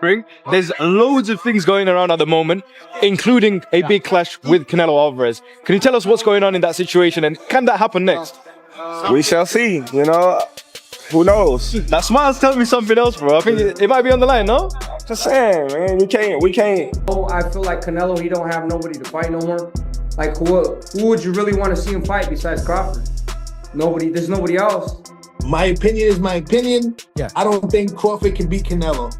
There's loads of things going around at the moment, including a big clash with Canelo Alvarez. Can you tell us what's going on in that situation, and can that happen next? We shall see, you know. Who knows? That smile's telling me something else, bro. I think it might be on the line, no? Just saying, man. We can't. Oh, I feel like Canelo, he don't have nobody to fight no more. Like, who would you really want to see him fight besides Crawford? Nobody. There's nobody else. My opinion is my opinion. Yeah. I don't think Crawford can beat Canelo.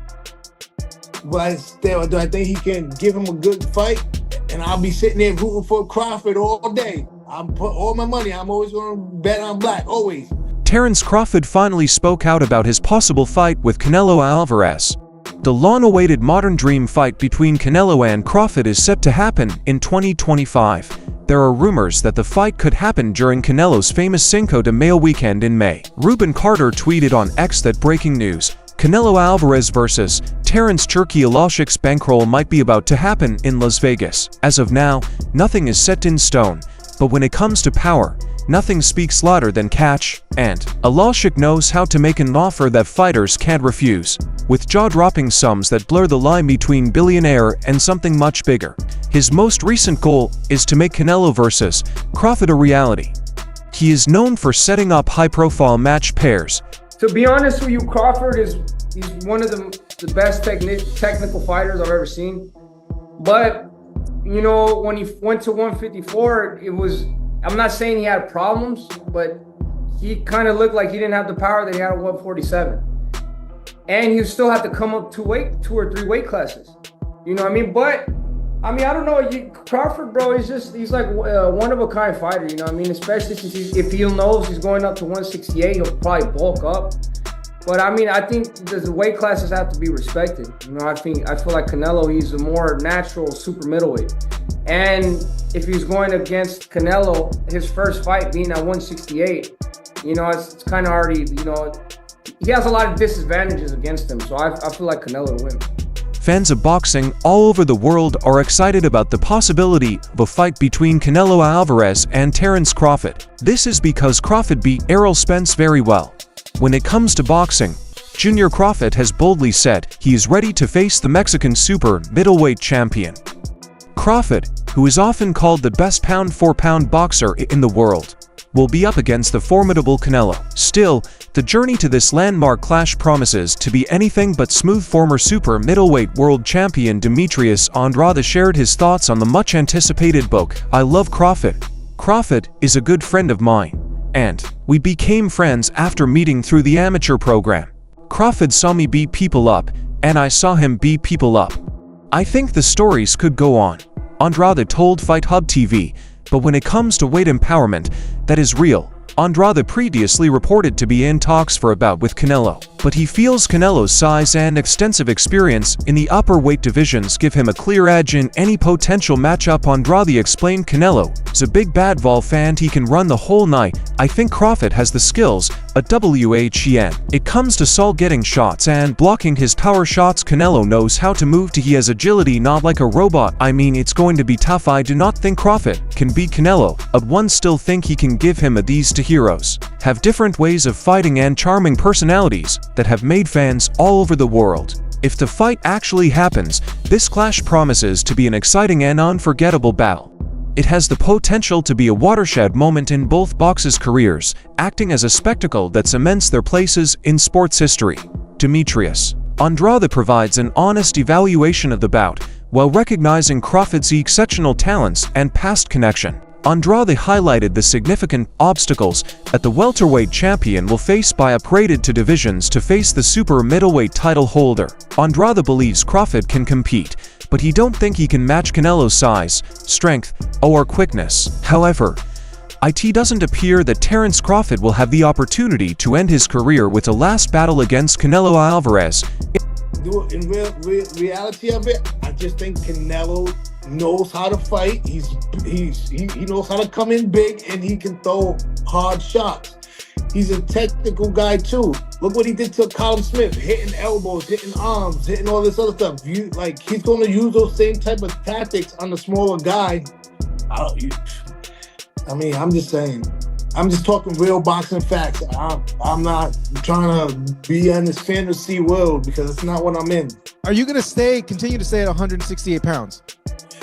But still, do I think he can give him a good fight? And I'll be sitting there rooting for Crawford all day. I'm put all my money. I'm always going to bet on black, always. Terence Crawford finally spoke out about his possible fight with Canelo Alvarez. The long-awaited modern dream fight between Canelo and Crawford is set to happen in 2025. There are rumors that the fight could happen during Canelo's famous Cinco de Mayo weekend in May. Ruben Carter tweeted on X that breaking news, Canelo Alvarez vs. Terence Crawford's bankroll might be about to happen in Las Vegas. As of now, nothing is set in stone, but when it comes to power, nothing speaks louder than catch, and Alashik knows how to make an offer that fighters can't refuse, with jaw-dropping sums that blur the line between billionaire and something much bigger. His most recent goal is to make Canelo vs. Crawford a reality. He is known for setting up high-profile match pairs. To be honest with you, Crawford he's one of the best technical fighters I've ever seen. But, you know, when he went to 154, I'm not saying he had problems, but he kind of looked like he didn't have the power that he had at 147. And he still had to come up two or three weight classes. You know what I mean? But, I mean, I don't know. Crawford, bro, he's like a one-of-a-kind fighter, you know what I mean? Especially since if he knows he's going up to 168, he'll probably bulk up. But, I mean, I think the weight classes have to be respected. You know, I feel like Canelo, he's a more natural super middleweight. And if he's going against Canelo, his first fight being at 168, you know, it's kind of already, you know, he has a lot of disadvantages against him. So I feel like Canelo to win. Fans of boxing all over the world are excited about the possibility of a fight between Canelo Alvarez and Terence Crawford. This is because Crawford beat Errol Spence very well. When it comes to boxing, Junior Crawford has boldly said he is ready to face the Mexican super middleweight champion. Crawford, who is often called the best pound-for-pound boxer in the world, will be up against the formidable Canelo. Still, the journey to this landmark clash promises to be anything but smooth. Former super middleweight world champion Demetrius Andrade shared his thoughts on the much-anticipated book, I Love Crawford. Crawford is a good friend of mine, and we became friends after meeting through the amateur program. Crawford saw me beat people up, and I saw him beat people up. I think the stories could go on, Andrade told Fight Hub TV, but when it comes to weight empowerment, that is real. Andrade previously reported to be in talks for a bout with Canelo, but he feels Canelo's size and extensive experience in the upper weight divisions give him a clear edge in any potential matchup. Andrade explained Canelo is a big bad ball fan, he can run the whole night. I think Crawford has the skills, a WHEN. It comes to Saul getting shots and blocking his power shots. Canelo knows how to move he has agility, not like a robot. I mean, it's going to be tough. I do not think Crawford can beat Canelo, but one still think he can give him a these two heroes have different ways of fighting and charming personalities that have made fans all over the world. If the fight actually happens, this clash promises to be an exciting and unforgettable battle. It has the potential to be a watershed moment in both boxers' careers, acting as a spectacle that cements their places in sports history. Demetrius Andrade provides an honest evaluation of the bout, while recognizing Crawford's exceptional talents and past connection. Andrade highlighted the significant obstacles that the welterweight champion will face by upgraded to divisions to face the super middleweight title holder. Andrade believes Crawford can compete, but he don't think he can match Canelo's size, strength, or quickness. However, it doesn't appear that Terence Crawford will have the opportunity to end his career with a last battle against Canelo Alvarez. In reality of it, I just think Canelo knows how to fight. He knows how to come in big, and he can throw hard shots. He's a technical guy too. Look what he did to Colin Smith, hitting elbows, hitting arms, hitting all this other stuff. He's going to use those same type of tactics on the smaller guy. I mean, I'm just saying, I'm just talking real boxing facts. I'm not trying to be in this fantasy world because it's not what I'm in. Are you going to continue to stay at 168 pounds?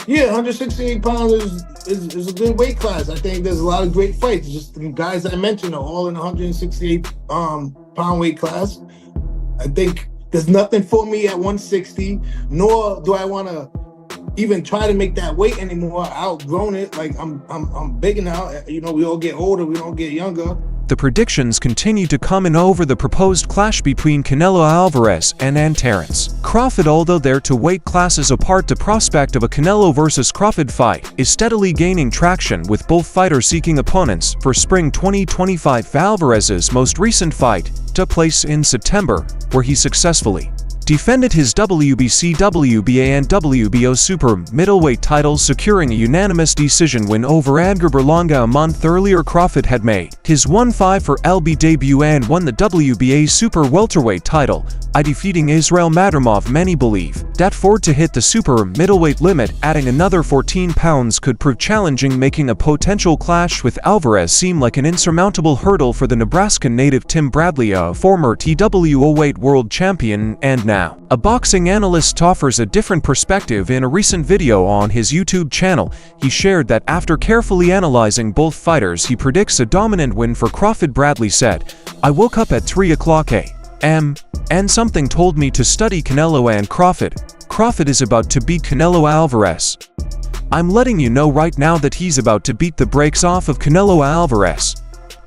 Yeah, 168 pounds is a good weight class. I think there's a lot of great fights. Just the guys I mentioned are all in 168 pound weight class. I think there's nothing for me at 160, nor do I want to even try to make that weight anymore. I outgrown it. Like I'm big now. You know, we all get older. We don't get younger. The predictions continue to come in over the proposed clash between Canelo Alvarez and Terence Crawford. Although they're two weight classes apart, the prospect of a Canelo versus Crawford fight is steadily gaining traction, with both fighters seeking opponents for spring 2025. Alvarez's most recent fight took place in September, where he successfully defended his WBC, WBA, and WBO super middleweight titles, securing a unanimous decision win over Edgar Berlanga. A month earlier, Crawford had made his 1-5 for LB debut and won the WBA super welterweight title by defeating Israel Madrimov. Many believe that Ford to hit the super middleweight limit, adding another 14 pounds, could prove challenging, making a potential clash with Alvarez seem like an insurmountable hurdle for the Nebraska native. Tim Bradley, a former TWO-weight world champion and now a boxing analyst, offers a different perspective. In a recent video on his YouTube channel, he shared that after carefully analyzing both fighters, he predicts a dominant win for Crawford. Bradley said, "I woke up at 3:00 a.m. and something told me to study Canelo and Crawford. Crawford is about to beat Canelo Alvarez. I'm letting you know right now that he's about to beat the brakes off of Canelo Alvarez.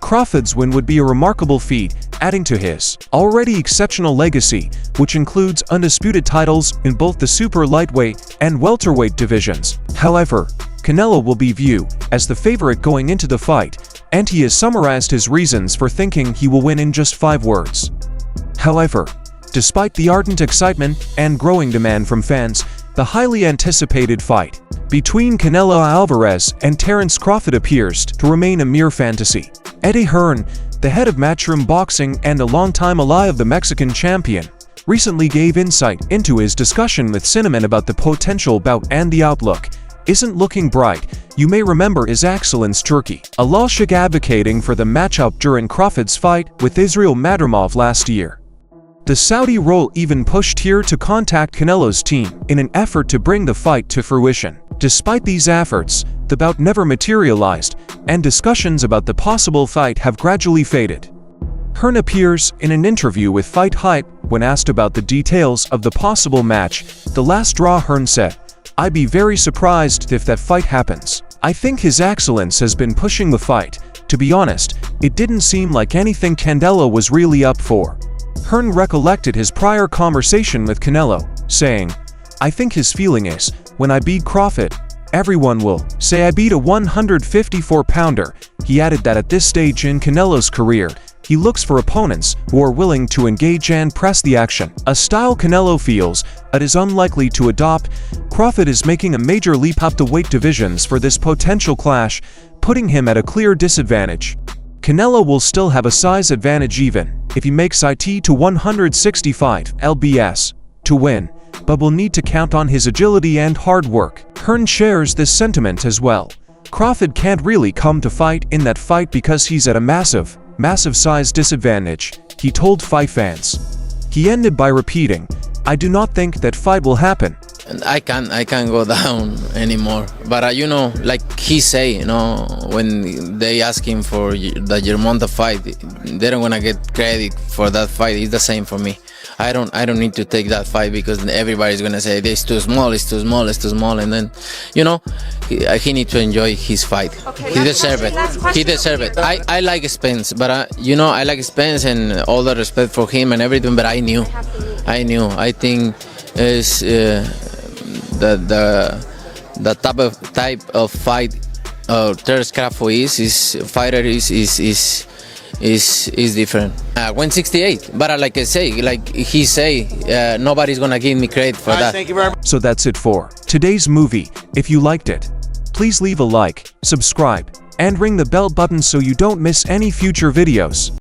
Crawford's win would be a remarkable feat, adding to his already exceptional legacy, which includes undisputed titles in both the super lightweight and welterweight divisions. However, Canelo will be viewed as the favorite going into the fight, and he has summarized his reasons for thinking he will win in just 5 words. However, despite the ardent excitement and growing demand from fans, the highly anticipated fight between Canelo Alvarez and Terence Crawford appears to remain a mere fantasy. Eddie Hearn, the head of Matchroom Boxing and a longtime ally of the Mexican champion, recently gave insight into his discussion with Cinnamon about the potential bout, and the outlook isn't looking bright. You may remember His Excellence Turkey Al-Sheikh advocating for the matchup during Crawford's fight with Israel Madrimov last year. The Saudi royal even pushed here to contact Canelo's team in an effort to bring the fight to fruition. Despite these efforts, the bout never materialized, and discussions about the possible fight have gradually faded. Hearn appears in an interview with Fight Hype. When asked about the details of the possible match, the last draw, Hearn said, "I'd be very surprised if that fight happens. I think His Excellence has been pushing the fight. To be honest, it didn't seem like anything Canelo was really up for." Hearn recollected his prior conversation with Canelo, saying, "I think his feeling is, when I beat Crawford, everyone will say I beat a 154-pounder. He added that at this stage in Canelo's career, he looks for opponents who are willing to engage and press the action, a style Canelo feels it is unlikely to adopt. Crawford is making a major leap up the weight divisions for this potential clash, putting him at a clear disadvantage. Canelo will still have a size advantage even if he makes it to 165 lbs to win, but will need to count on his agility and hard work." Hearn shares this sentiment as well. Crawford can't really come to fight in that fight because he's at a massive size disadvantage, he told fight fans. He ended by repeating, "I do not think that fight will happen. I can't go down anymore. But you know, like he say, you know, when they ask him for the Germonta fight, they don't wanna get credit for that fight. It's the same for me. I don't need to take that fight because everybody's gonna say it's too small, it's too small, it's too small, and then, you know, he need to enjoy his fight. Okay, he deserve it. He deserve it. I like Spence, but you know, I like Spence and all the respect for him and everything. But I knew. I think is the type of fight Terence Crawford is different. 168, but like I say, like he say, nobody's gonna give me credit for that. Thank you very much. So that's it for today's movie. If you liked it, please leave a like, subscribe, and ring the bell button so you don't miss any future videos.